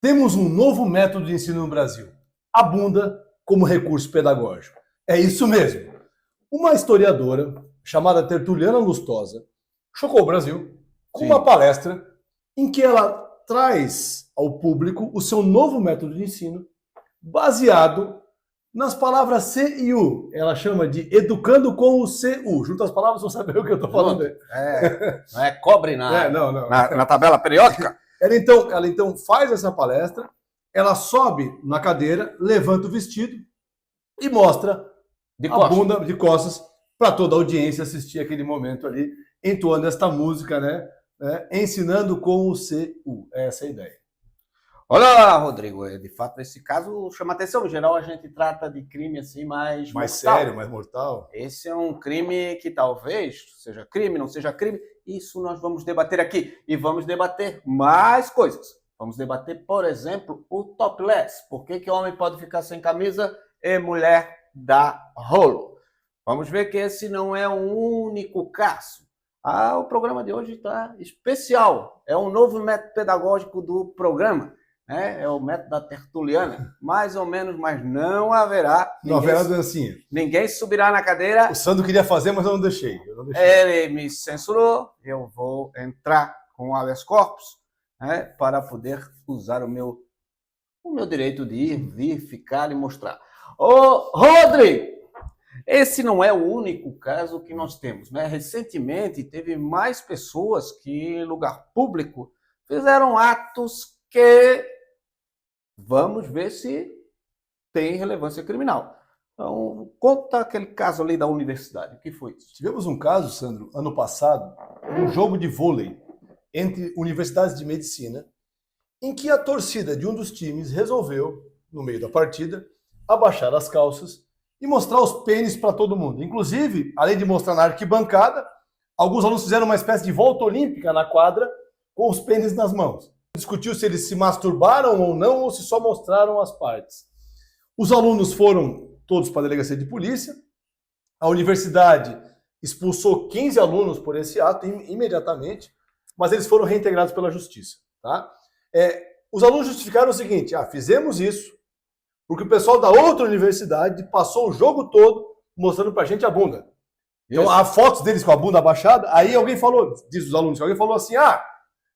Temos um novo método de ensino no Brasil: a bunda como recurso pedagógico. É isso mesmo. Uma historiadora chamada Tertuliana Lustosa chocou o Brasil com uma Sim. palestra em que ela traz ao público o seu novo método de ensino baseado nas palavras C e U. Ela chama de educando com o CU. Junto as palavras, vão saber o que eu estou falando. Não é cobre Não. na tabela periódica? Ela então faz essa palestra, ela sobe na cadeira, levanta o vestido e mostra a bunda de costas para toda a audiência assistir aquele momento ali, entoando esta música, né? Ensinando com o CU. Essa é a ideia. Olha, Rodrigo, de fato, esse caso chama atenção. Em geral, a gente trata de crime assim mais mortal. Sério, mais mortal. Esse é um crime que talvez seja crime, não seja crime. Isso nós vamos debater aqui. E vamos debater mais coisas. Vamos debater, por exemplo, o topless. Por que homem pode ficar sem camisa e mulher dá rolo? Vamos ver que esse não é o único caso. O programa de hoje está especial. É um novo método pedagógico do programa. É o método da Tertuliana, mais ou menos, mas não haverá. Não haverá dancinha. Ninguém subirá na cadeira. O Sandro queria fazer, mas eu não deixei. Ele me censurou. Eu vou entrar com o habeas corpus, para poder usar o meu direito de ir, vir, ficar e mostrar. Ô, Rodrigo, esse não é o único caso que nós temos, né? Recentemente teve mais pessoas que, em lugar público, fizeram atos que vamos ver se tem relevância criminal. Então, conta aquele caso ali da universidade. O que foi isso? Tivemos um caso, Sandro, ano passado, um jogo de vôlei entre universidades de medicina, em que a torcida de um dos times resolveu, no meio da partida, abaixar as calças e mostrar os pênis para todo mundo. Inclusive, além de mostrar na arquibancada, alguns alunos fizeram uma espécie de volta olímpica na quadra com os pênis nas mãos. Discutiu se eles se masturbaram ou não, ou se só mostraram as partes. Os alunos foram todos para a delegacia de polícia. A universidade expulsou 15 alunos por esse ato imediatamente, mas eles foram reintegrados pela justiça. Tá? Os alunos justificaram o seguinte: fizemos isso porque o pessoal da outra universidade passou o jogo todo mostrando pra gente a bunda. Então, há fotos deles com a bunda abaixada. Aí alguém falou, diz os alunos, alguém falou assim: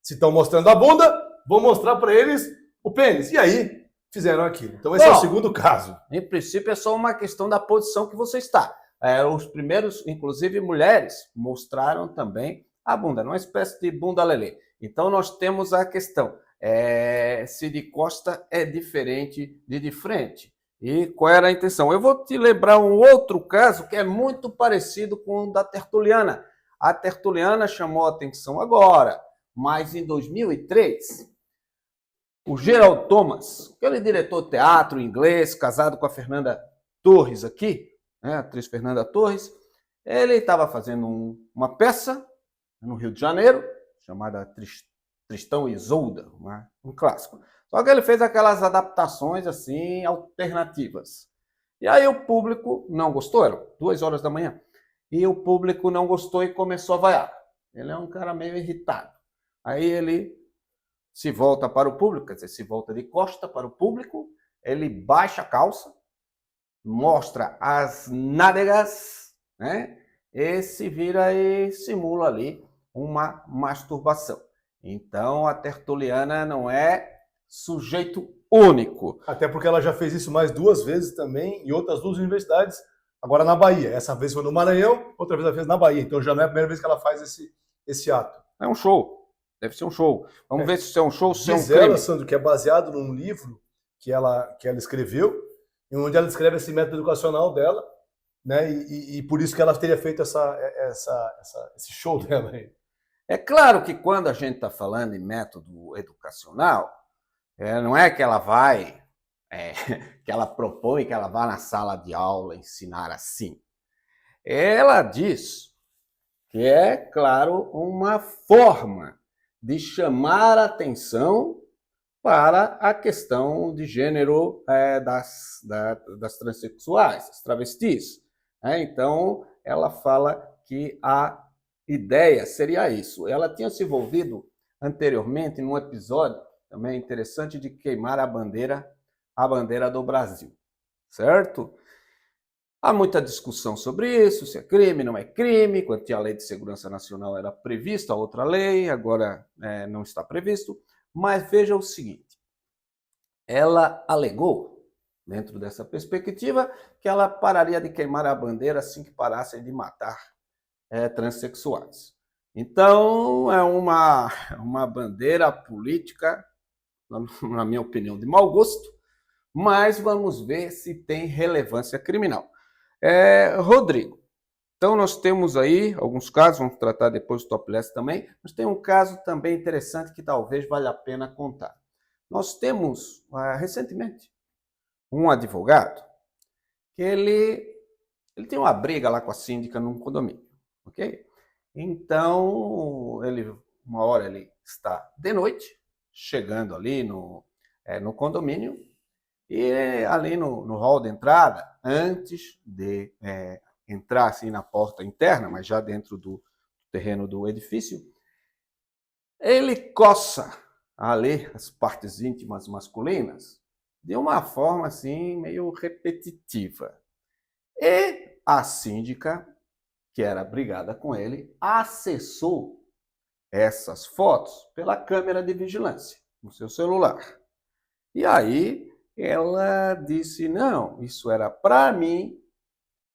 se estão mostrando a bunda, vou mostrar para eles o pênis. E aí, fizeram aquilo. Então, esse é o segundo caso. Em princípio, é só uma questão da posição que você está. Os primeiros, inclusive mulheres, mostraram também a bunda, uma espécie de bunda lelê. Então, nós temos a questão. Se de costa é diferente de frente. E qual era a intenção? Eu vou te lembrar um outro caso que é muito parecido com o da Tertuliana. A Tertuliana chamou a atenção agora, mas em 2003, o Gerald Thomas, aquele diretor de teatro inglês, casado com a Fernanda Torres aqui, a atriz Fernanda Torres, ele estava fazendo uma peça no Rio de Janeiro, chamada Tristão e Isolda, um clássico. Só que ele fez aquelas adaptações assim, alternativas. E aí o público não gostou, eram 2 horas da manhã, e o público não gostou e começou a vaiar. Ele é um cara meio irritado. Aí ele se volta para o público, quer dizer, se volta de costa para o público, ele baixa a calça, mostra as nádegas, e se vira e simula ali uma masturbação. Então, a Tertuliana não é sujeito único. Até porque ela já fez isso mais 2 vezes também em outras 2 universidades, agora na Bahia. Essa vez foi no Maranhão, outra vez ela fez na Bahia. Então já não é a primeira vez que ela faz esse ato. É um show. Deve ser um show. Vamos ver se isso é um show, se é um crime. Diz ela, Sandro, que é baseado num livro que ela escreveu, onde ela descreve esse método educacional dela, né? E por isso que ela teria feito esse show dela aí. É claro que quando a gente está falando em método educacional, não é que ela vai, que ela propõe que ela vá na sala de aula ensinar assim. Ela diz que é, claro, uma forma de chamar a atenção para a questão de gênero das transexuais, das travestis. Então, ela fala que a ideia seria isso. Ela tinha se envolvido anteriormente num episódio também interessante de queimar a bandeira do Brasil, certo? Há muita discussão sobre isso, se é crime, não é crime. Quando tinha a Lei de Segurança Nacional era prevista outra lei, agora não está previsto. Mas veja o seguinte, ela alegou, dentro dessa perspectiva, que ela pararia de queimar a bandeira assim que parassem de matar transexuais. Então, é uma bandeira política, na minha opinião, de mau gosto, mas vamos ver se tem relevância criminal. Rodrigo, então nós temos aí alguns casos, vamos tratar depois do topless também, mas tem um caso também interessante que talvez valha a pena contar. Nós temos, recentemente, um advogado que ele tem uma briga lá com a síndica num condomínio, ok? Então, uma hora ele está de noite, chegando ali no condomínio, e ali no hall de entrada, antes de entrar assim na porta interna, mas já dentro do terreno do edifício, ele coça ali as partes íntimas masculinas de uma forma assim meio repetitiva. E a síndica, que era brigada com ele, acessou essas fotos pela câmera de vigilância no seu celular. E aí ela disse, não, isso era para mim,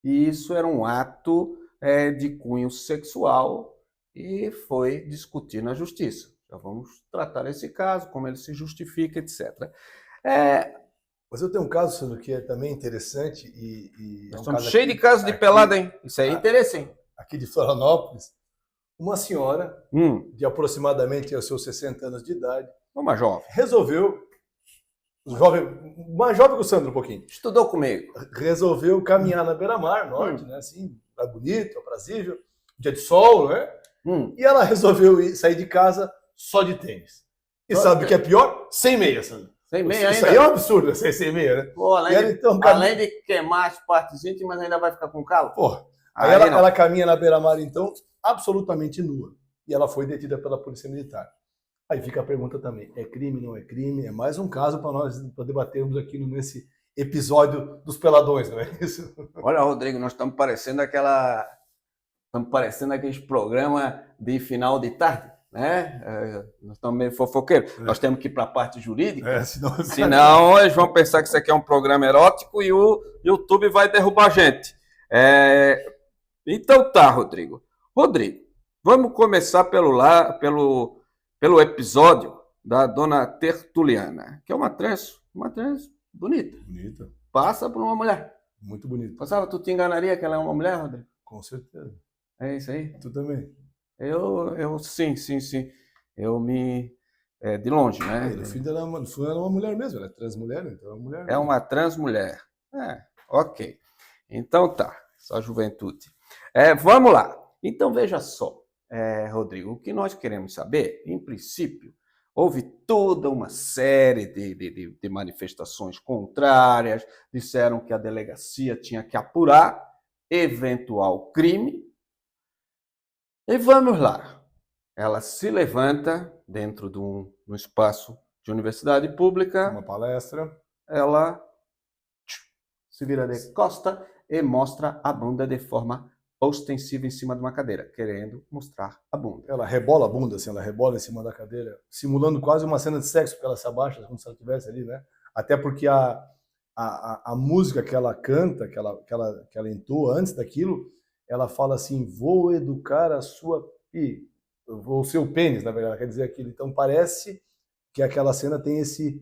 e isso era um ato de cunho sexual, e foi discutir na justiça. Já vamos tratar esse caso, como ele se justifica, etc. Mas eu tenho um caso, Sandro, que é também interessante e Nós estamos cheios de casos de pelada, hein? Isso aí é interessante. Aqui de Florianópolis, uma senhora de aproximadamente os seus 60 anos de idade, uma jovem, resolveu, mais jovem que o Sandro um pouquinho, estudou comigo, resolveu caminhar na beira-mar, norte, né, assim, é bonito, aprazível, dia de sol, né? E ela resolveu sair de casa só de tênis. E sabe o que é pior? Sem meia, Sandro. Sem meia Isso ainda? aí é um absurdo, sem meia, né? Pô, além de queimar as partes íntimas, ainda vai ficar com calo? Porra. Aí ela caminha na beira-mar, então, absolutamente nua. E ela foi detida pela Polícia Militar. Aí fica a pergunta também, é crime, não é crime? É mais um caso para nós debatermos aqui nesse episódio dos peladões, não é isso? Olha, Rodrigo, nós estamos parecendo aqueles programas de final de tarde, né? Nós estamos meio fofoqueiros. Nós temos que ir para a parte jurídica, senão eles vão pensar que isso aqui é um programa erótico e o YouTube vai derrubar a gente. Então tá, Rodrigo. Rodrigo, vamos começar pelo episódio da dona Tertuliana, que é uma trans bonita. Bonita. Passa por uma mulher. Muito bonita. Passava, tu te enganaria que ela é uma mulher, Rodrigo? Com certeza. É isso aí? Tu também? Eu sim. Eu me... de longe, né? No fim dela é uma mulher mesmo, ela é trans mulher, então é uma mulher. É uma trans mulher. Ok. Então tá, só juventude. Vamos lá. Então veja só, Rodrigo, o que nós queremos saber, em princípio, houve toda uma série de manifestações contrárias, disseram que a delegacia tinha que apurar eventual crime. E vamos lá. Ela se levanta dentro de um espaço de universidade pública. Uma palestra. Ela se vira de costa e mostra a bunda de forma ostensiva em cima de uma cadeira, querendo mostrar a bunda. Ela rebola a bunda, assim, ela rebola em cima da cadeira, simulando quase uma cena de sexo, porque ela se abaixa como se ela estivesse ali, né? Até porque a música que ela canta, que ela entoa antes daquilo, ela fala assim, vou educar o seu pênis, na verdade, quer dizer aquilo. Então parece que aquela cena tem esse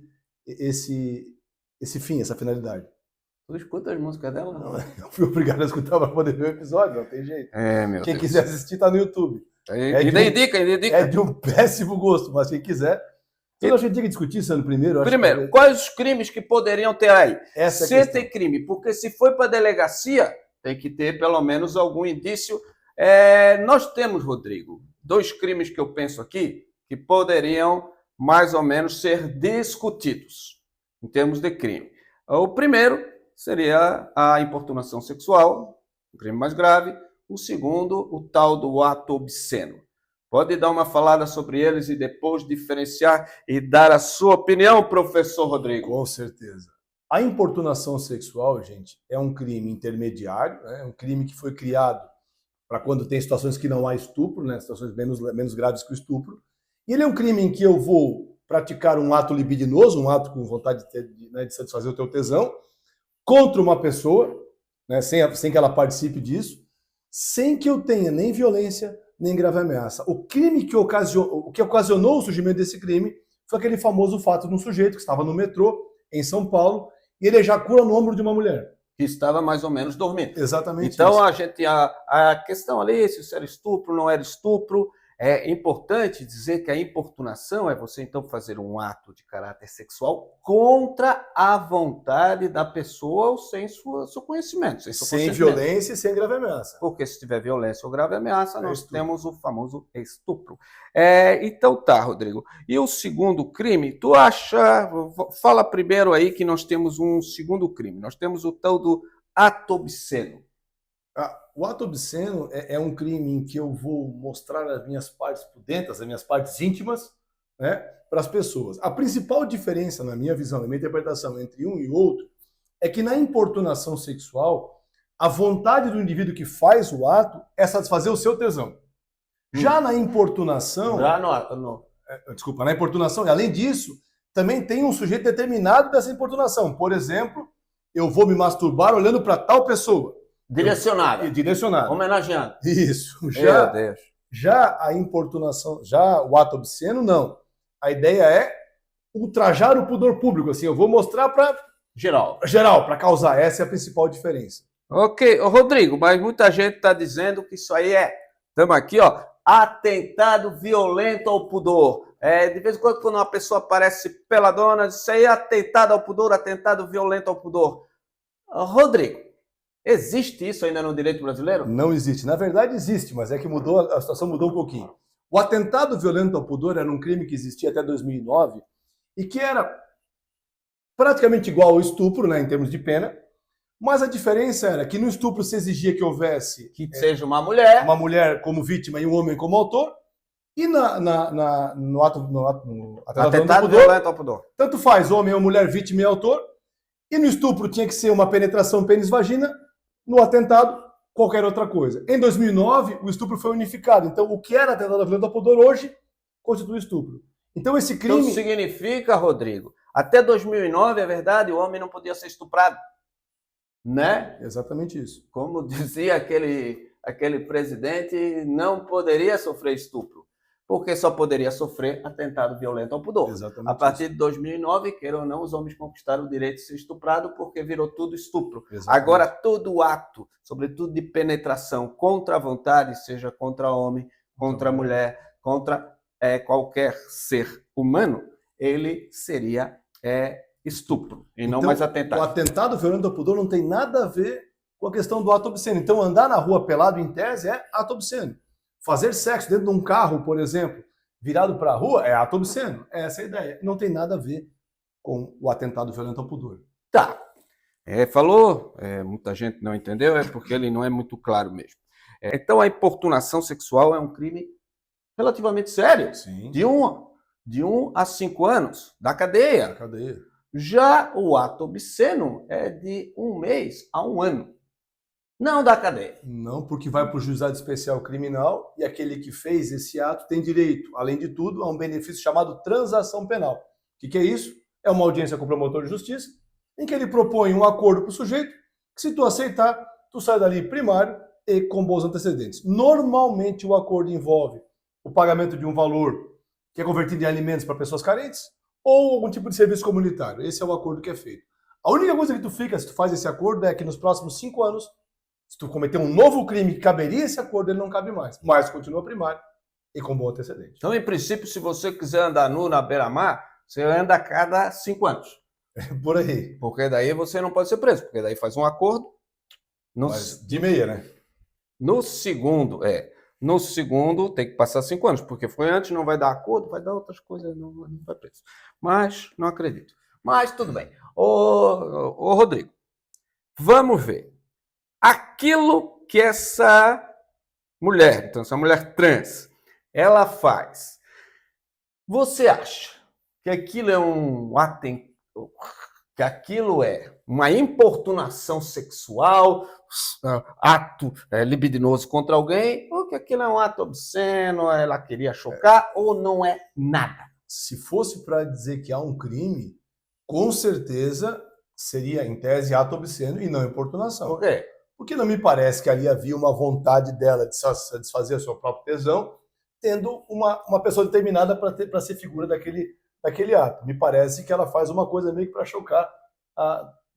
fim, essa finalidade. Tu escuta as músicas dela? Não, eu fui obrigado a escutar para poder ver o episódio, não tem jeito. Quem Deus. quiser assistir tá no YouTube. Ainda indica. É de um péssimo gosto, mas quem quiser. Então a gente tem que discutir, Sandro, primeiro. Primeiro, quais os crimes que poderiam ter aí? Se tem crime, porque se foi para a delegacia, tem que ter pelo menos algum indício. Nós temos, Rodrigo, 2 crimes que eu penso aqui que poderiam mais ou menos ser discutidos em termos de crime. O primeiro seria a importunação sexual, o crime mais grave. O segundo, o tal do ato obsceno. Pode dar uma falada sobre eles e depois diferenciar e dar a sua opinião, professor Rodrigo. Com certeza. A importunação sexual, gente, é um crime intermediário, né? É um crime que foi criado para quando tem situações que não há estupro, né? Situações menos graves que o estupro. E ele é um crime em que eu vou praticar um ato libidinoso, um ato com vontade de satisfazer o teu tesão, contra uma pessoa, né? Sem que ela participe disso, sem que eu tenha nem violência, nem grave ameaça. O que ocasionou o surgimento desse crime foi aquele famoso fato de um sujeito que estava no metrô, em São Paulo, e ele ejacula no ombro de uma mulher. Que estava mais ou menos dormindo. Exatamente então, isso. A questão ali, se isso era estupro, não era estupro, é importante dizer que a importunação é você, então, fazer um ato de caráter sexual contra a vontade da pessoa ou sem seu conhecimento. Sem violência e sem grave ameaça. Porque se tiver violência ou grave ameaça, nós temos o famoso estupro. Então tá, Rodrigo. E o segundo crime, tu acha... Fala primeiro aí que nós temos um segundo crime. Nós temos o tal do ato obsceno. O ato obsceno é um crime em que eu vou mostrar as minhas partes pudentas, as minhas partes íntimas, né, para as pessoas. A principal diferença, na minha visão, na minha interpretação, entre um e outro, é que na importunação sexual, a vontade do indivíduo que faz o ato é satisfazer o seu tesão. Já na importunação... Desculpa, na importunação, além disso, também tem um sujeito determinado dessa importunação. Por exemplo, eu vou me masturbar olhando para tal pessoa. Direcionada. Homenageando. Isso. Meu Deus. Já a importunação, já o ato obsceno, não. A ideia é ultrajar o pudor público. Assim, eu vou mostrar para... Geral, para causar. Essa é a principal diferença. Ok. Rodrigo, mas muita gente está dizendo que isso aí estamos aqui, ó, atentado violento ao pudor. De vez em quando uma pessoa aparece peladona, isso aí é atentado ao pudor, atentado violento ao pudor. Rodrigo, existe isso ainda no direito brasileiro? Não existe. Na verdade, existe, mas é que a situação mudou um pouquinho. O atentado violento ao pudor era um crime que existia até 2009 e que era praticamente igual ao estupro, né, em termos de pena, mas a diferença era que no estupro se exigia que houvesse... Que seja uma mulher. Uma mulher como vítima e um homem como autor, e no atentado violento ao pudor. Tanto faz, homem ou mulher, vítima e autor, e no estupro tinha que ser uma penetração pênis-vagina, no atentado, qualquer outra coisa. Em 2009, o estupro foi unificado. Então, o que era atentado violento ao pudor hoje constitui estupro. Então, esse crime... Então, significa, Rodrigo, até 2009, é verdade, o homem não podia ser estuprado. Né? Exatamente isso. Como dizia aquele presidente, não poderia sofrer estupro, porque só poderia sofrer atentado violento ao pudor. Exatamente. A partir de 2009, queira ou não, os homens conquistaram o direito de ser estuprado porque virou tudo estupro. Exatamente. Agora, todo ato, sobretudo de penetração contra a vontade, seja contra homem, contra mulher, contra qualquer ser humano, ele seria estupro e não mais atentado. O atentado violento ao pudor não tem nada a ver com a questão do ato obsceno. Então, andar na rua pelado, em tese, é ato obsceno. Fazer sexo dentro de um carro, por exemplo, virado para a rua, é ato obsceno. Essa é a ideia. Não tem nada a ver com o atentado violento ao pudor. Tá. Falou, muita gente não entendeu, porque ele não é muito claro mesmo. Então, a importunação sexual é um crime relativamente sério. Sim. De 1 a 5 anos da cadeia. Já o ato obsceno é de 1 mês a 1 ano. Não da cadeia. Não, porque vai para o juizado especial criminal e aquele que fez esse ato tem direito, além de tudo, a um benefício chamado transação penal. O que é isso? É uma audiência com o promotor de justiça em que ele propõe um acordo para o sujeito que, se tu aceitar, tu sai dali primário e com bons antecedentes. Normalmente o acordo envolve o pagamento de um valor que é convertido em alimentos para pessoas carentes ou algum tipo de serviço comunitário. Esse é o acordo que é feito. A única coisa que tu fica, se tu faz esse acordo, é que nos próximos 5 anos, se tu cometer um novo crime que caberia esse acordo, ele não cabe mais. Mas continua primário e com bom antecedente. Então, em princípio, se você quiser andar nu na beira-mar, você anda a cada 5 anos. Por aí. Porque daí você não pode ser preso, porque daí faz um acordo. Mas de meia, né? No segundo, tem que passar 5 anos, porque foi antes, não vai dar acordo, vai dar outras coisas, não vai preso. Mas não acredito. Mas tudo bem. Ô Rodrigo, vamos ver. Aquilo que essa mulher, então essa mulher trans, ela faz. Você acha que aquilo é um ato, que aquilo é uma importunação sexual, ato libidinoso contra alguém, ou que aquilo é um ato obsceno, ela queria chocar, ou não é nada? Se fosse para dizer que há um crime, com certeza seria, em tese, ato obsceno e não importunação. Por quê? Porque não me parece que ali havia uma vontade dela de satisfazer o seu próprio tesão, tendo uma pessoa determinada para ser figura daquele ato. Me parece que ela faz uma coisa meio que para chocar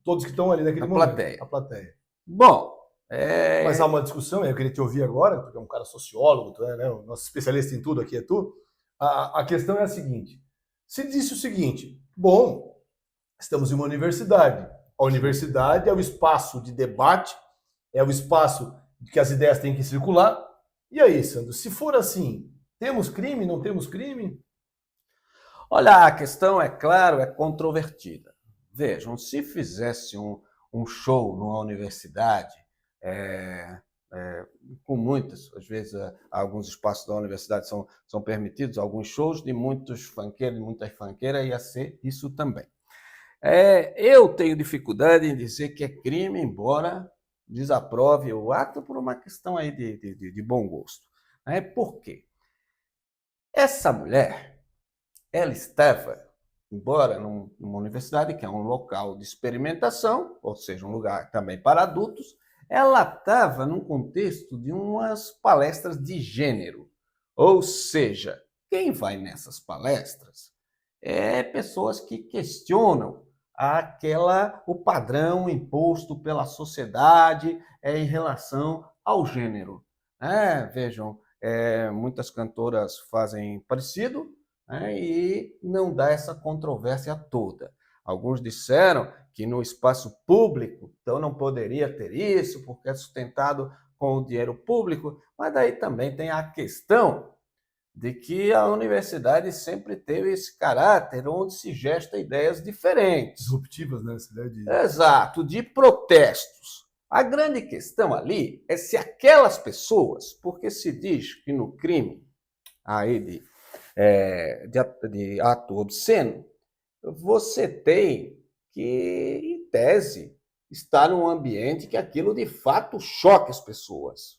todos que estão ali naquele momento. A plateia. Bom, mas há uma discussão, eu queria te ouvir agora, porque é um cara sociólogo, tu é, né? O nosso especialista em tudo aqui é tu. A questão é a seguinte: se disse o seguinte, bom, estamos em uma universidade. A universidade é o espaço de debate, é o espaço que as ideias têm que circular. E aí, Sandro, se for assim, temos crime, não temos crime? Olha, a questão, é claro, é controvertida. Vejam, se fizesse um show numa universidade, com muitas, às vezes alguns espaços da universidade são permitidos, alguns shows de muitos funkeiros, de muitas funkeiras, ia ser isso também. Eu tenho dificuldade em dizer que é crime, embora desaprove o ato por uma questão aí de bom gosto. Por quê? Essa mulher, ela estava, embora numa universidade, que é um local de experimentação, ou seja, um lugar também para adultos, ela estava num contexto de umas palestras de gênero. Ou seja, quem vai nessas palestras é pessoas que questionam o padrão imposto pela sociedade em relação ao gênero. Vejam, muitas cantoras fazem parecido, e não dá essa controvérsia toda. Alguns disseram que no espaço público, então não poderia ter isso, porque é sustentado com o dinheiro público, mas daí também tem a questão de que a universidade sempre teve esse caráter onde se gesta ideias diferentes. Disruptivas, né? Essa ideia de... Exato, de protestos. A grande questão ali é se aquelas pessoas, porque se diz que no crime aí de ato obsceno, você tem que, em tese, estar num ambiente que aquilo de fato choque as pessoas.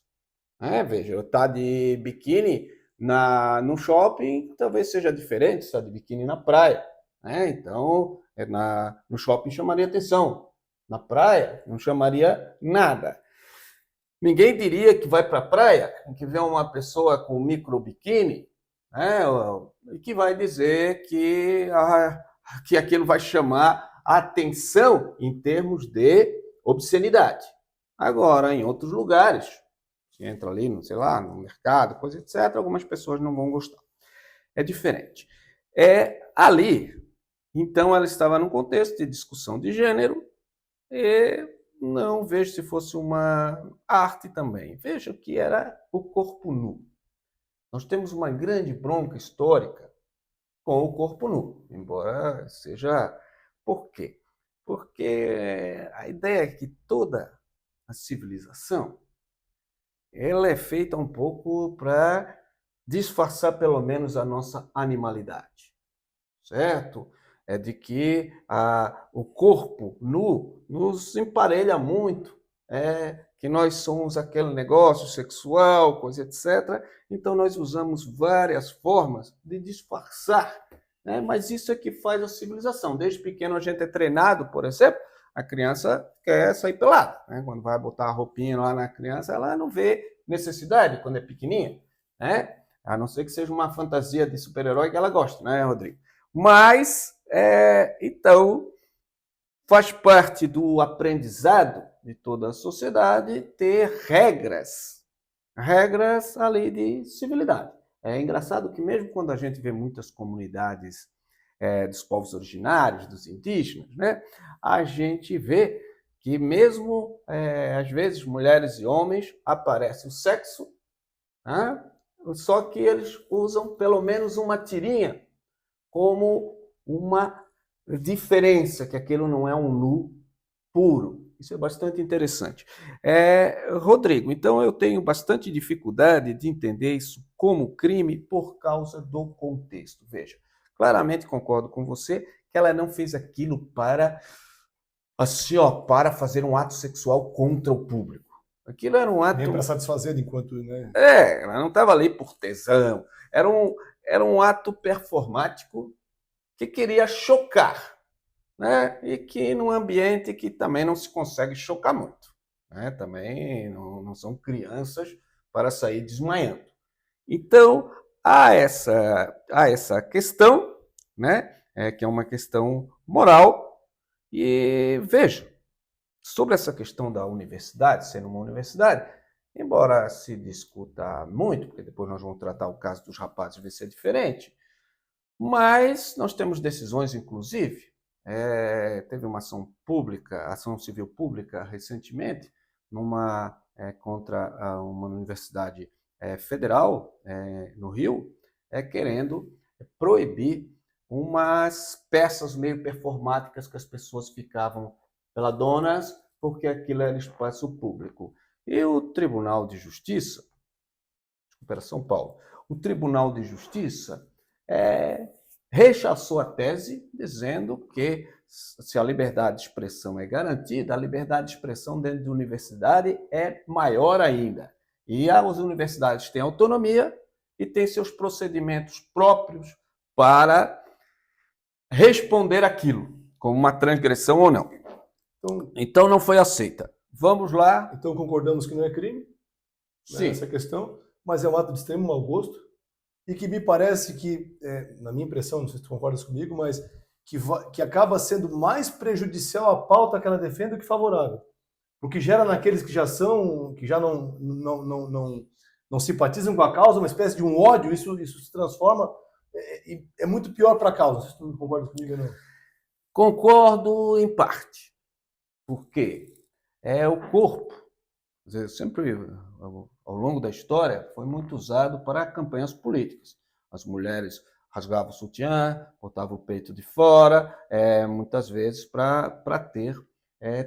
Veja, eu estar de biquíni no shopping talvez seja diferente, estar de biquíni na praia. Então, no shopping chamaria atenção. Na praia, não chamaria nada. Ninguém diria que vai para a praia, que vê uma pessoa com micro biquíni, e que vai dizer que aquilo vai chamar a atenção em termos de obscenidade. Agora, em outros lugares, se entra ali, sei lá, no mercado, coisa etc., algumas pessoas não vão gostar. É diferente. Ali, então, ela estava num contexto de discussão de gênero e não vejo se fosse uma arte também. Vejo que era o corpo nu. Nós temos uma grande bronca histórica com o corpo nu, embora seja... Por quê? Porque a ideia é que toda a civilização ela é feita um pouco para disfarçar pelo menos a nossa animalidade, certo? É de que o corpo nu nos emparelha muito, que nós somos aquele negócio sexual, coisa etc. Então nós usamos várias formas de disfarçar, mas isso é que faz a civilização. Desde pequeno a gente é treinado, por exemplo, a criança quer sair pelada. Quando vai botar a roupinha lá na criança, ela não vê necessidade quando é pequenininha, a não ser que seja uma fantasia de super-herói que ela gosta, né, Rodrigo? Mas, então, faz parte do aprendizado de toda a sociedade ter regras ali de civilidade. É engraçado que mesmo quando a gente vê muitas comunidades dos povos originários, dos indígenas, a gente vê que mesmo, às vezes, mulheres e homens, aparece o sexo, só que eles usam pelo menos uma tirinha como uma diferença, que aquilo não é um nu puro. Isso é bastante interessante. Rodrigo, então eu tenho bastante dificuldade de entender isso como crime por causa do contexto. Veja, claramente concordo com você que ela não fez aquilo para, assim, ó, para fazer um ato sexual contra o público. Aquilo era um Nem ato. para satisfazer enquanto, né? Ela não estava ali por tesão. Era um ato performático que queria chocar, né? E que num ambiente que também não se consegue chocar muito, né? Também não são crianças para sair desmaiando. Então, há essa questão, né? Que é uma questão moral. E veja, sobre essa questão da universidade, sendo uma universidade, embora se discuta muito, porque depois nós vamos tratar o caso dos rapazes, vai ser diferente, mas nós temos decisões, inclusive, teve uma ação pública, ação civil pública recentemente, contra uma universidade federal no Rio, querendo proibir umas peças meio performáticas que as pessoas ficavam peladonas, porque aquilo era espaço público. E o Tribunal de Justiça, para São Paulo, o Tribunal de Justiça rechaçou a tese, dizendo que se a liberdade de expressão é garantida, a liberdade de expressão dentro da universidade é maior ainda. E as universidades têm autonomia e têm seus procedimentos próprios para responder aquilo, como uma transgressão ou não. Então não foi aceita. Vamos lá. Então concordamos que não é crime, né, essa questão, mas é um ato de extremo mau gosto e que me parece que, na minha impressão, não sei se tu concordas comigo, mas que acaba sendo mais prejudicial à pauta que ela defende do que favorável. Porque gera naqueles que já não simpatizam com a causa uma espécie de um ódio, isso se transforma, é muito pior para a causa. Não sei se tu concorda comigo ou não. Concordo em parte. Porque o corpo, sempre ao longo da história, foi muito usado para campanhas políticas. As mulheres rasgavam o sutiã, botavam o peito de fora, muitas vezes para ter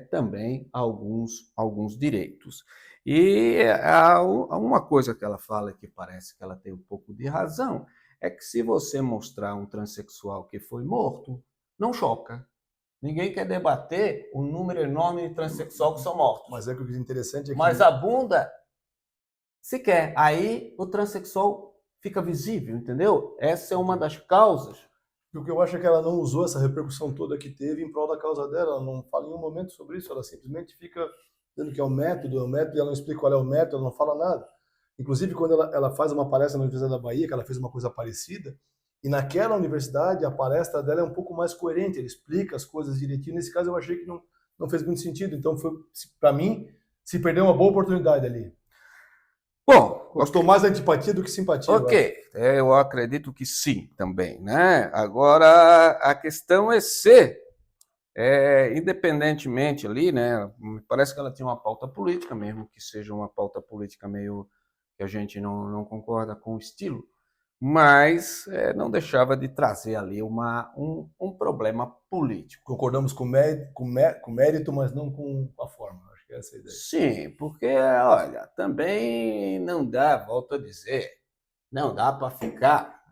também alguns direitos. E há uma coisa que ela fala que parece que ela tem um pouco de razão, é que se você mostrar um transexual que foi morto, não choca. Ninguém quer debater o número enorme de transexual que são mortos. Mas o que é interessante é que... Mas a bunda, se quer. Aí o transexual fica visível, entendeu? Essa é uma das causas. O que eu acho é que ela não usou essa repercussão toda que teve em prol da causa dela. Ela não fala em nenhum momento sobre isso. Ela simplesmente fica dizendo que é o método, e ela não explica qual é o método, ela não fala nada. Inclusive, quando ela faz uma palestra na Universidade da Bahia, que ela fez uma coisa parecida, e naquela universidade, a palestra dela é um pouco mais coerente, ele explica as coisas direitinho. Nesse caso, eu achei que não fez muito sentido. Então, para mim, se perdeu uma boa oportunidade ali. Bom, gostou mais da antipatia do que simpatia. Ok, eu acredito que sim, também, né? Agora, a questão é se, independentemente ali, né? Me parece que ela tinha uma pauta política, mesmo que seja uma pauta política meio que a gente não concorda com o estilo, mas não deixava de trazer ali um problema político. Concordamos com mérito, mas não com a forma, acho que é essa a ideia. Sim, porque, olha, também não dá, volto a dizer, não dá para ficar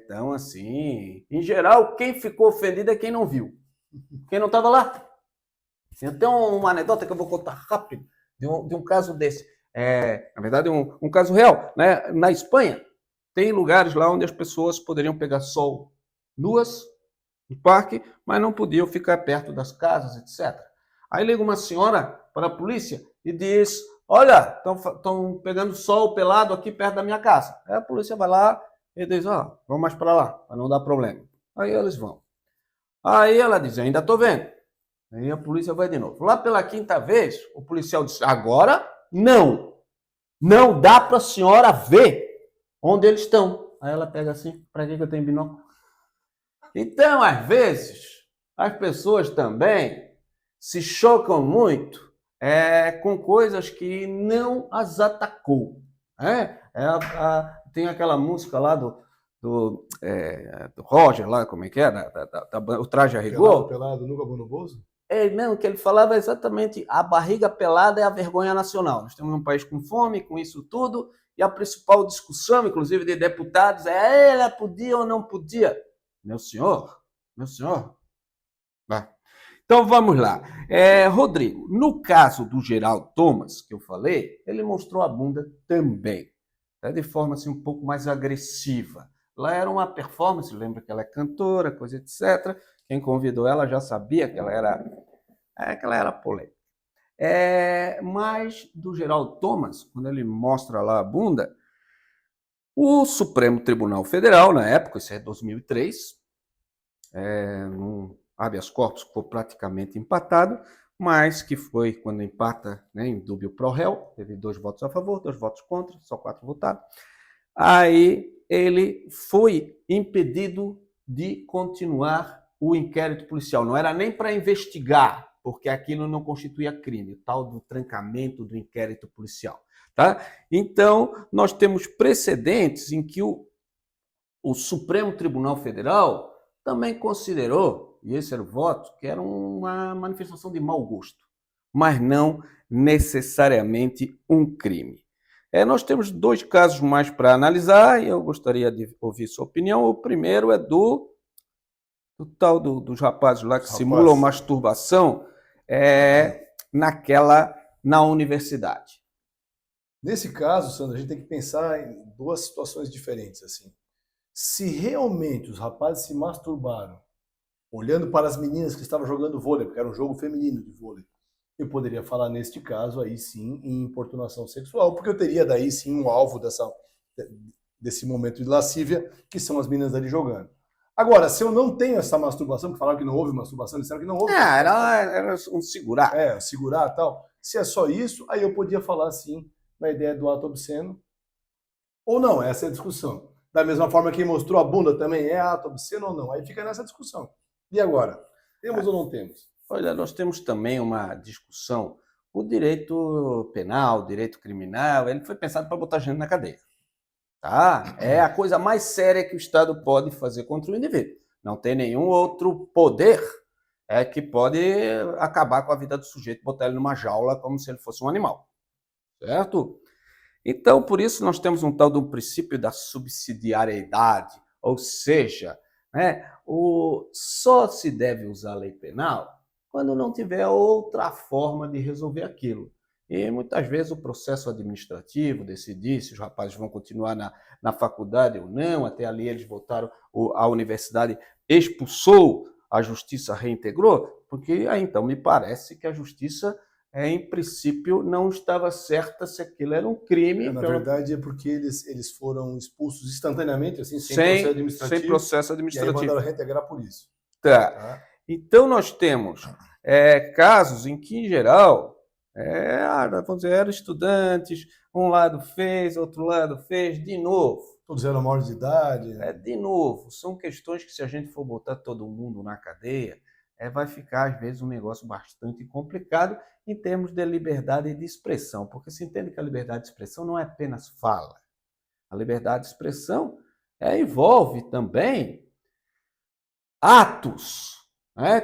tão assim. Em geral, quem ficou ofendido é quem não viu, quem não estava lá. Eu tenho uma anedota que eu vou contar rápido de um caso desse. Na verdade, um caso real, né? Na Espanha, tem lugares lá onde as pessoas poderiam pegar sol nuas no parque, mas não podiam ficar perto das casas, etc. Aí liga uma senhora para a polícia e diz: olha, estão pegando sol pelado aqui perto da minha casa. Aí a polícia vai lá e diz: vamos mais para lá, para não dar problema. Aí eles vão. Aí ela diz: ainda estou vendo. Aí a polícia vai de novo. Lá pela quinta vez, o policial diz: agora não. Não dá para a senhora ver onde eles estão. Aí ela pega assim: para que eu tenho binóculo? Então, às vezes, as pessoas também se chocam muito com coisas que não as atacou. Tem aquela música lá do Roger, lá, como é que é? O Traje a Rigor. Pelado, nunca vou no bolso? Não, o que ele falava é exatamente a barriga pelada é a vergonha nacional. Nós temos um país com fome, com isso tudo, e a principal discussão, inclusive de deputados, é ela podia ou não podia. Meu senhor, meu senhor. Vai. Então vamos lá. Rodrigo, no caso do Geraldo Thomas, que eu falei, ele mostrou a bunda também, tá? De forma assim, um pouco mais agressiva. Lá era uma performance, lembra que ela é cantora, coisa etc. Quem convidou ela já sabia que ela era polêmica. Mas do Geraldo Thomas, quando ele mostra lá a bunda, o Supremo Tribunal Federal, na época, isso é 2003, num habeas corpus que foi praticamente empatado, mas que foi quando empata, né, em dúbio pro réu, teve 2 votos a favor, 2 votos contra, só 4 votaram. Aí ele foi impedido de continuar o inquérito policial. Não era nem para investigar, porque aquilo não constituía crime, o tal do trancamento do inquérito policial. Tá? Então, nós temos precedentes em que o Supremo Tribunal Federal também considerou, e esse era o voto, que era uma manifestação de mau gosto, mas não necessariamente um crime. Nós temos 2 casos mais para analisar e eu gostaria de ouvir sua opinião. O primeiro é do tal dos rapazes lá que simulam masturbação na universidade. Nesse caso, Sandra, a gente tem que pensar em 2 situações diferentes. Assim. Se realmente os rapazes se masturbaram olhando para as meninas que estavam jogando vôlei, porque era um jogo feminino de vôlei, eu poderia falar neste caso aí sim em importunação sexual, porque eu teria daí sim um alvo desse momento de lascívia, que são as meninas ali jogando. Agora, se eu não tenho essa masturbação, que falaram que não houve masturbação, disseram que não houve. Era um segurar. Segurar e tal. Se é só isso, aí eu podia falar sim na ideia do ato obsceno. Ou não, essa é a discussão. Da mesma forma que mostrou a bunda também é ato obsceno ou não. Aí fica nessa discussão. E agora? Temos ou não temos? Olha, nós temos também uma discussão. O direito penal, o direito criminal, ele foi pensado para botar gente na cadeia. Tá? É a coisa mais séria que o Estado pode fazer contra o indivíduo. Não tem nenhum outro poder que pode acabar com a vida do sujeito, botar ele numa jaula como se ele fosse um animal. Certo? Então, por isso, nós temos um tal de um princípio da subsidiariedade, ou seja, só se deve usar a lei penal quando não tiver outra forma de resolver aquilo. E muitas vezes o processo administrativo decidir se os rapazes vão continuar na faculdade ou não, até ali eles voltaram, a universidade expulsou, a justiça reintegrou, porque aí então me parece que a justiça, em princípio, não estava certa se aquilo era um crime. Na verdade é porque eles foram expulsos instantaneamente, assim, sem processo administrativo. Sem processo administrativo. E aí mandaram reintegrar por isso. Tá. Então nós temos casos em que, em geral, vamos dizer, eram estudantes, um lado fez, outro lado fez, de novo. Todos eram maiores de idade. De novo, são questões que se a gente for botar todo mundo na cadeia, vai ficar, às vezes, um negócio bastante complicado em termos de liberdade de expressão, porque se entende que a liberdade de expressão não é apenas fala. A liberdade de expressão envolve também atos,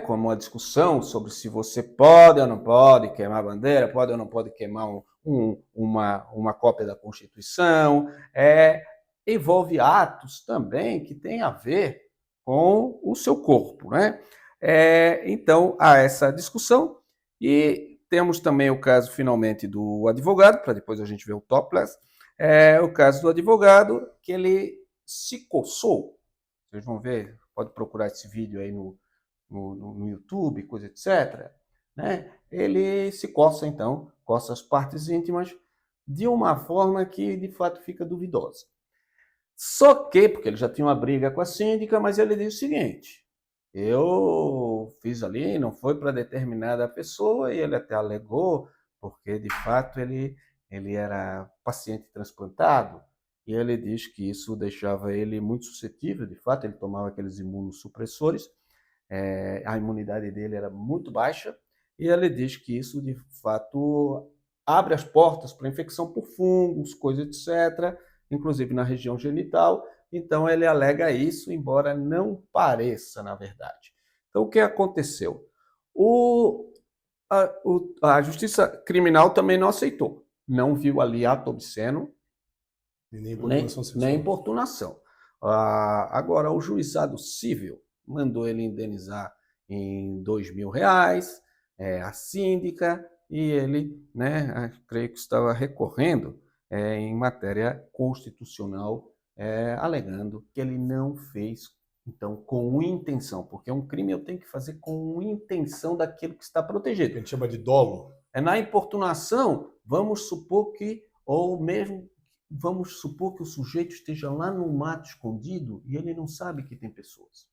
como a discussão sobre se você pode ou não pode queimar a bandeira, pode ou não pode queimar uma cópia da Constituição, envolve atos também que têm a ver com o seu corpo. Então, há essa discussão e temos também o caso, finalmente, do advogado, para depois a gente ver o topless, o caso do advogado que ele se coçou. Vocês vão ver, pode procurar esse vídeo aí no YouTube, coisa etc. Ele se coça, então, coça as partes íntimas de uma forma que, de fato, fica duvidosa. Só que, porque ele já tinha uma briga com a síndica, mas ele diz o seguinte: eu fiz ali, não foi para determinada pessoa, e ele até alegou, porque, de fato, ele era paciente transplantado, e ele diz que isso deixava ele muito suscetível, de fato, ele tomava aqueles imunossupressores, a imunidade dele era muito baixa, e ele diz que isso, de fato, abre as portas para infecção por fungos, coisa etc., inclusive na região genital. Então, ele alega isso, embora não pareça, na verdade. Então, o que aconteceu? A Justiça Criminal também não aceitou. Não viu ali ato obsceno, E nem importunação sexual. nem importunação. Agora, o juizado civil mandou ele indenizar em R$ 2.000, a síndica, e ele, né, creio que estava recorrendo em matéria constitucional, alegando que ele não fez, então, com intenção, porque um crime eu tenho que fazer com intenção daquilo que está protegido. A gente chama de dolo. Na importunação, vamos supor que o sujeito esteja lá no mato escondido e ele não sabe que tem pessoas.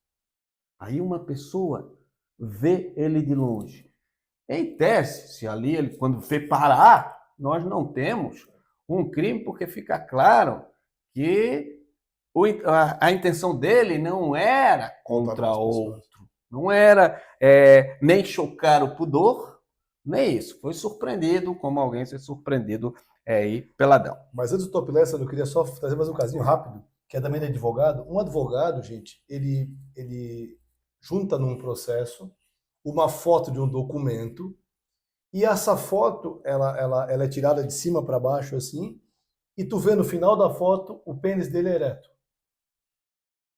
Aí uma pessoa vê ele de longe. Em tese, se ali ele, quando vê parar, nós não temos um crime, porque fica claro que a intenção dele não era contra outro, não era nem chocar o pudor, nem isso. Foi surpreendido, como alguém ser surpreendido aí peladão. Mas antes do topless, eu queria só trazer mais um casinho rápido, que é também de advogado. Um advogado, gente, ele junta num processo uma foto de um documento, e essa foto ela é tirada de cima para baixo assim, e tu vê no final da foto o pênis dele ereto.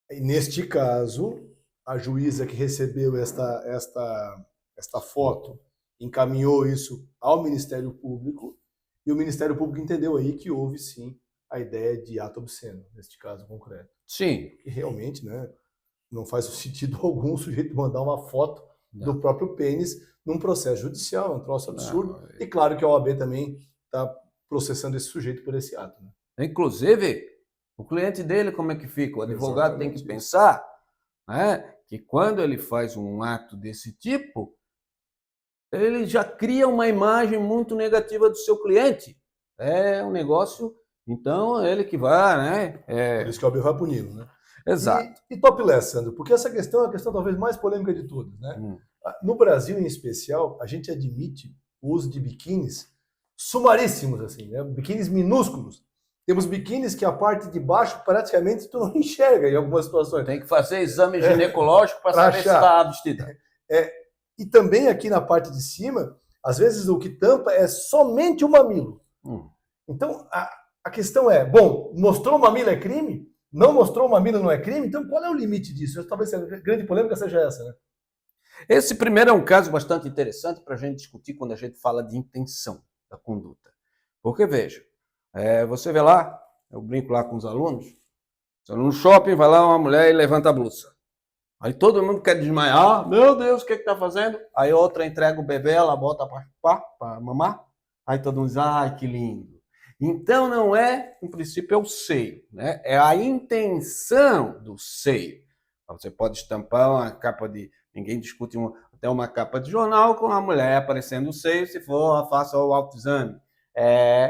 E neste caso, a juíza que recebeu esta foto encaminhou isso ao Ministério Público, e o Ministério Público entendeu aí que houve sim a ideia de ato obsceno, neste caso concreto. Sim. E realmente, né, não faz sentido algum o sujeito mandar uma foto do próprio pênis num processo judicial, é um troço absurdo. E claro que a OAB também está processando esse sujeito por esse ato. Né? Inclusive, o cliente dele, como é que fica? O advogado tem que pensar, né, que quando ele faz um ato desse tipo, ele já cria uma imagem muito negativa do seu cliente. É um negócio, então, ele que vai, né? Por isso que a OAB vai puni-lo, né? Exato. E topless, Sandro, porque essa questão é a questão talvez mais polêmica de todas, né? No Brasil, em especial, a gente admite o uso de biquínis sumaríssimos, assim, né? Biquínis minúsculos. Temos biquínis que a parte de baixo praticamente tu não enxerga em algumas situações. Tem que fazer exame ginecológico para saber se está vestida. E também aqui na parte de cima, às vezes o que tampa é somente o mamilo. Então, a questão é, bom, mostrou o mamilo é crime? Não mostrou o mamilo não é crime? Então, qual é o limite disso? Talvez a grande polêmica seja essa, né? Esse primeiro é um caso bastante interessante para a gente discutir quando a gente fala de intenção da conduta. Porque, veja, você vê lá, eu brinco lá com os alunos no shopping, vai lá uma mulher e levanta a blusa. Aí todo mundo quer desmaiar, meu Deus, o que está fazendo? Aí outra entrega o bebê, ela bota para mamar, aí todo mundo diz, ai, que lindo. Então não é, em princípio, é o seio, né? É a intenção do seio. Você pode estampar uma capa de... Ninguém discute até uma capa de jornal com uma mulher aparecendo o seio, se for, faça o autoexame.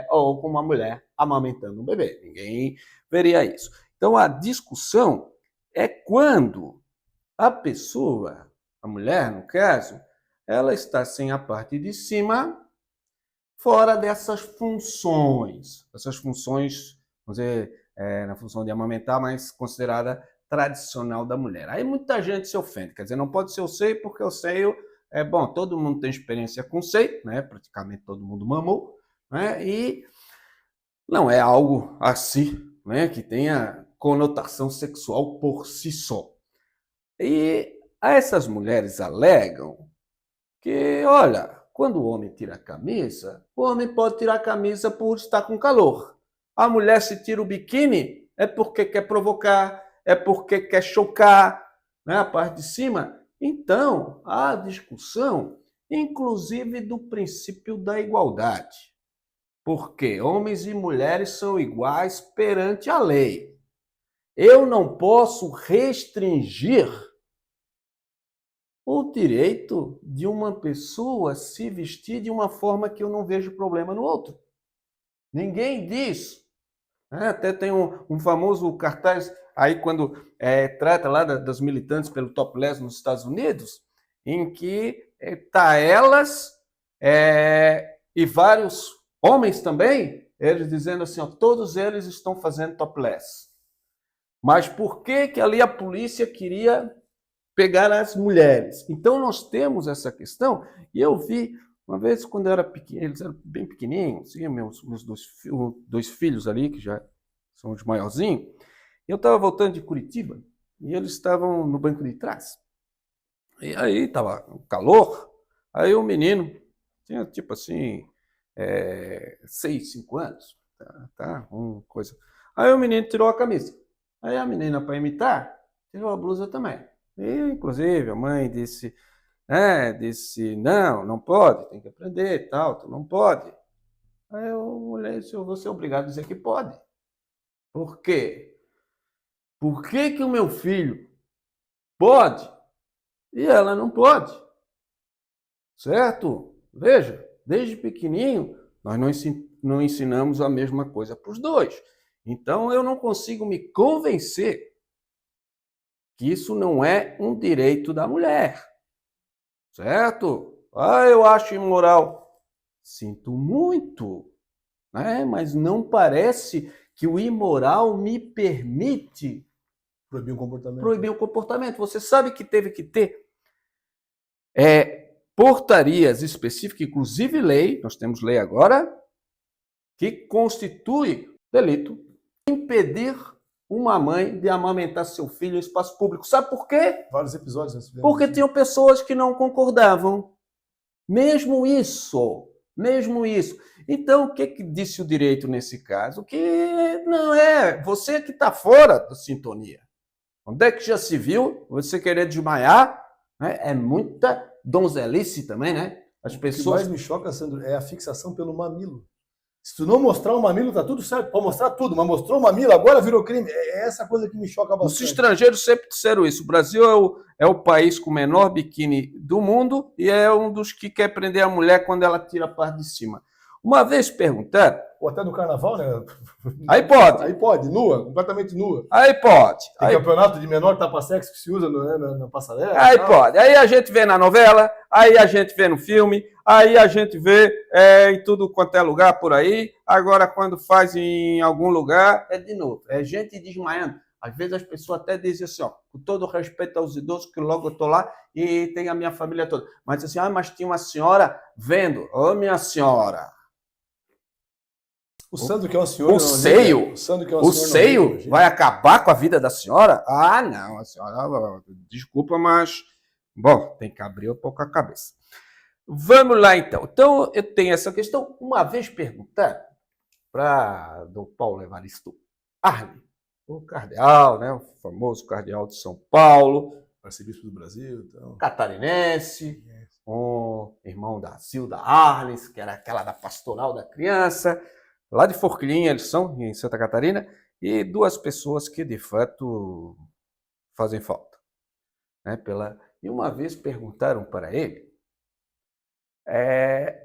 Ou com uma mulher amamentando um bebê. Ninguém veria isso. Então a discussão é quando a pessoa, a mulher no caso, ela está sem a parte de cima, fora dessas funções. Essas funções, vamos dizer, na função de amamentar, mas considerada tradicional da mulher. Aí muita gente se ofende, quer dizer, não pode ser o seio, porque o seio é bom, todo mundo tem experiência com seio, né? Praticamente todo mundo mamou, né? E não é algo assim, né, que tenha conotação sexual por si só. E essas mulheres alegam que, olha, quando o homem tira a camisa, o homem pode tirar a camisa por estar com calor. A mulher se tira o biquíni é porque quer provocar, é porque quer chocar, né, a parte de cima. Então, há discussão, inclusive, do princípio da igualdade. Porque homens e mulheres são iguais perante a lei. Eu não posso restringir o direito de uma pessoa se vestir de uma forma que eu não vejo problema no outro. Ninguém diz. Até tem um famoso cartaz aí quando trata lá das militantes pelo topless nos Estados Unidos, em que tá elas e vários homens também, eles dizendo assim, ó, todos eles estão fazendo topless. Mas por que ali a polícia queria pegar as mulheres. Então, nós temos essa questão, e eu vi, uma vez, quando eu era pequeno, eles eram bem pequenininhos, assim, meus dois filhos ali, que já são os maiorzinhos, eu estava voltando de Curitiba, e eles estavam no banco de trás. E aí, estava um calor, aí o menino, tinha tipo assim, 6, 5 anos, tá, uma coisa. Aí o menino tirou a camisa. Aí a menina, para imitar, tirou a blusa também. E, inclusive, a mãe disse, não pode, tem que aprender, tal, tu não pode. Aí eu olhei e disse, eu vou ser obrigado a dizer que pode. Por quê? Por que que o meu filho pode e ela não pode? Certo? Veja, desde pequenininho, nós não ensinamos a mesma coisa para os dois. Então, eu não consigo me convencer que isso não é um direito da mulher. Certo? Eu acho imoral. Sinto muito, né? Mas não parece que o imoral me permite Proibir o comportamento. Você sabe que teve que ter portarias específicas, inclusive lei, nós temos lei agora, que constitui delito impedir uma mãe de amamentar seu filho em espaço público. Sabe por quê? Vários episódios nós tivemos. Porque tinham pessoas que não concordavam. Mesmo isso. Então, o que disse o direito nesse caso? Que não é você que está fora da sintonia. Onde é que já se viu você querer desmaiar? Né? É muita donzelice também, né? As pessoas... O que mais me choca, Sandro, é a fixação pelo mamilo. Se tu não mostrar o mamilo, tá tudo certo. Pode mostrar tudo, mas mostrou o mamilo, agora virou crime. É essa coisa que me choca bastante. Os estrangeiros sempre disseram isso. O Brasil é o país com o menor biquíni do mundo e é um dos que quer prender a mulher quando ela tira a parte de cima. Uma vez perguntaram... Ou até no carnaval, né? Aí pode. Aí pode, nua, completamente nua. Aí pode. Tem campeonato de menor tapa-sexo que se usa na passarela. Aí pode. Aí a gente vê na novela, aí a gente vê no filme, aí a gente vê em tudo quanto é lugar por aí. Agora, quando faz em algum lugar, é de novo. É gente desmaiando. Às vezes as pessoas até dizem assim, ó, com todo respeito aos idosos, que logo eu estou lá e tem a minha família toda. Mas assim, mas tinha uma senhora vendo. Ô, minha senhora... O Sandro que é um senhor... O seio? O seio vai acabar com a vida da senhora? Ah, não, a senhora... Desculpa, mas... Bom, tem que abrir um pouco a cabeça. Vamos lá, então. Então, eu tenho essa questão. Uma vez perguntar para do Paulo Evaristo Arne, o cardeal, né, o famoso cardeal de São Paulo, arcebispo do Brasil, então... catarinense, o irmão da Zilda Arles, que era aquela da Pastoral da Criança... Lá de Forquilinha eles são, em Santa Catarina, e duas pessoas que, de fato, fazem falta. Né? E uma vez perguntaram para ele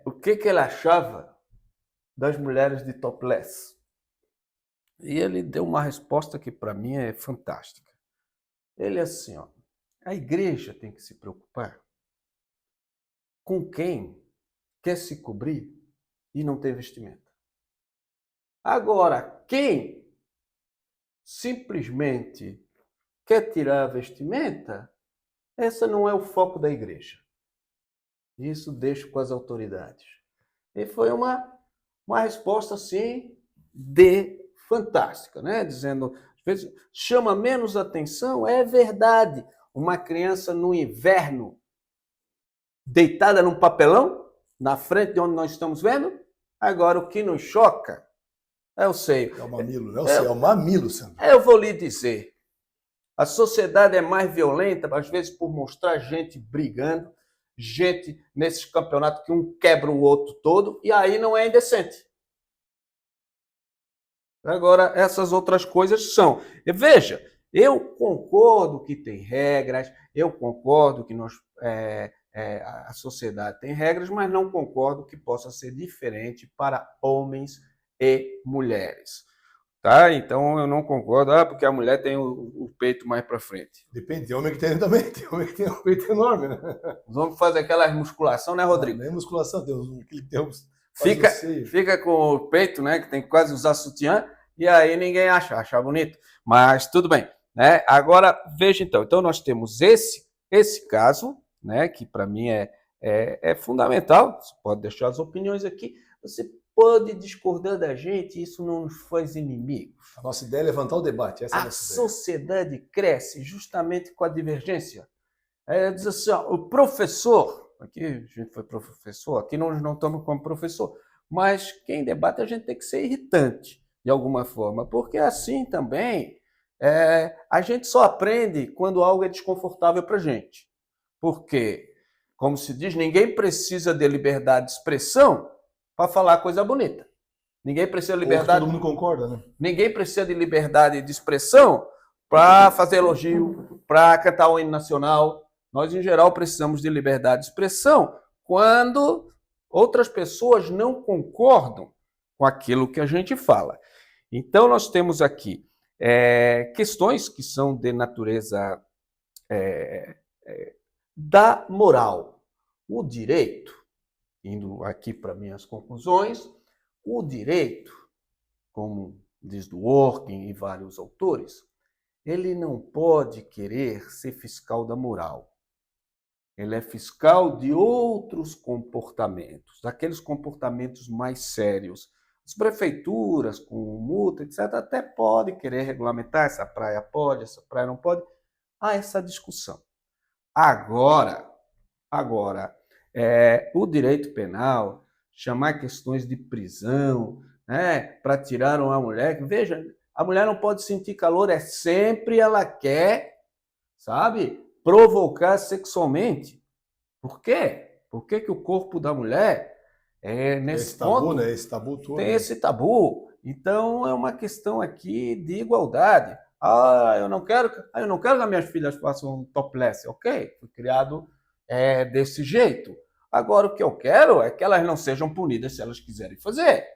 o que ele achava das mulheres de topless. E ele deu uma resposta que, para mim, é fantástica. Ele é assim, ó, a igreja tem que se preocupar com quem quer se cobrir e não tem vestimenta. Agora, quem simplesmente quer tirar a vestimenta, essa não é o foco da igreja. Isso deixo com as autoridades. E foi uma resposta, assim, fantástica, né? Dizendo, às vezes, chama menos atenção, é verdade. Uma criança no inverno, deitada num papelão, na frente de onde nós estamos vendo, agora o que nos choca é o seio. É o mamilo, não é o seio, é o mamilo, Sandro. Eu vou lhe dizer, a sociedade é mais violenta, às vezes por mostrar gente brigando, gente nesses campeonatos que um quebra o outro todo, e aí não é indecente. Agora, essas outras coisas são. E veja, eu concordo que tem regras, eu concordo que a sociedade tem regras, mas não concordo que possa ser diferente para homens e mulheres. Tá? Então eu não concordo, porque a mulher tem o peito mais para frente. Depende, tem homem que tem também, tem homem que tem um peito enorme, né? Os homens fazem aquela musculação, né, Rodrigo? Não é musculação, fica com o peito, né, que tem que quase usar sutiã, e aí ninguém acha bonito. Mas tudo bem, né? Agora, veja então nós temos esse esse caso, né, que para mim é fundamental, você pode deixar as opiniões aqui, você pode discordar da gente, isso não nos faz inimigos. A nossa ideia é levantar o debate. Essa é a A nossa ideia. sociedade cresce justamente com a divergência. Diz assim, ó, o professor, aqui a gente foi professor, aqui nós não estamos como professor, mas quem debate a gente tem que ser irritante, de alguma forma, porque assim também a gente só aprende quando algo é desconfortável para a gente. Porque, como se diz, ninguém precisa de liberdade de expressão para falar coisa bonita. Ninguém precisa de liberdade. Todo mundo concorda, né? Ninguém precisa de liberdade de expressão para fazer elogio, para cantar o hino nacional. Nós, em geral, precisamos de liberdade de expressão quando outras pessoas não concordam com aquilo que a gente fala. Então, nós temos aqui questões que são de natureza da moral. O direito, indo aqui para minhas conclusões, o direito, como diz Dworkin e vários autores, ele não pode querer ser fiscal da moral. Ele é fiscal de outros comportamentos, daqueles comportamentos mais sérios. As prefeituras, com multa, etc., até podem querer regulamentar, essa praia pode, essa praia não pode. Há essa discussão. Agora, o direito penal, chamar questões de prisão, né, para tirar uma mulher, veja, a mulher não pode sentir calor, sempre ela quer, sabe, provocar sexualmente. Por quê? Por que que o corpo da mulher nesse esse tabu, ponto, né? Esse tabu todo. tem esse tabu? Então é uma questão aqui de igualdade. Eu não quero que as minhas filhas façam topless, ok? Fui criado desse jeito. Agora o que eu quero é que elas não sejam punidas se elas quiserem fazer.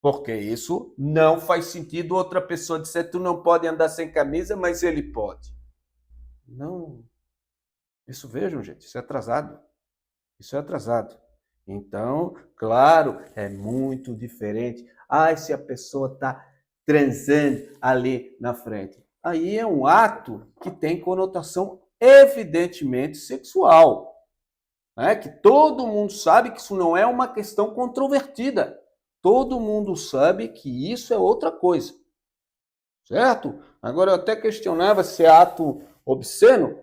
Porque isso não faz sentido outra pessoa dizer tu não pode andar sem camisa, mas ele pode. Não. Isso, vejam, gente, isso é atrasado. Isso é atrasado. Então, claro, é muito diferente. Se a pessoa está transando ali na frente. Aí é um ato que tem conotação evidentemente sexual. Né? Que todo mundo sabe que isso não é uma questão controvertida. Todo mundo sabe que isso é outra coisa. Certo? Agora, eu até questionava se é ato obsceno,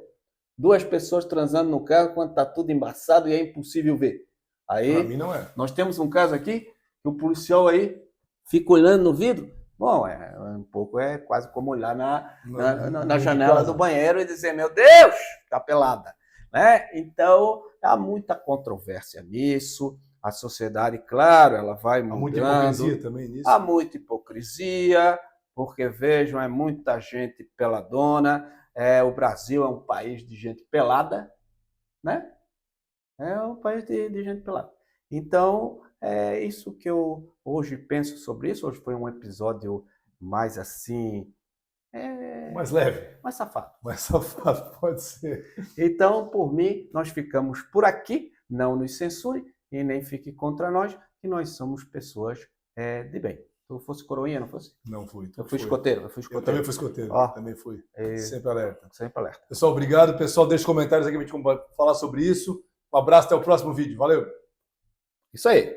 duas pessoas transando no carro quando está tudo embaçado e é impossível ver. Aí, para mim não é. Nós temos um caso aqui, que o policial aí fica olhando no vidro. Bom, um pouco quase como olhar na janela do banheiro e dizer, meu Deus, está pelada. Né? Então, há muita controvérsia nisso. A sociedade, claro, ela vai mudando. Há muita hipocrisia também nisso. Há muita hipocrisia, porque, vejam, é muita gente peladona. O Brasil é um país de gente pelada, né? É um país de gente pelada. Então, é isso que eu hoje penso sobre isso. Hoje foi um episódio mais assim... mais leve. Mais safado. Mais safado, pode ser. Então, por mim, nós ficamos por aqui. Não nos censure e nem fique contra nós, que nós somos pessoas de bem. Tu fosse coroinha, não fosse? Não fui. Eu fui escoteiro. Eu também fui escoteiro. Também fui. Sempre alerta. Sempre alerta. Pessoal, obrigado. Pessoal, deixa comentários aqui pra gente falar sobre isso. Um abraço, até o próximo vídeo. Valeu. Isso aí.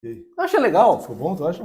E aí? Achei legal. Ficou bom, tu acha?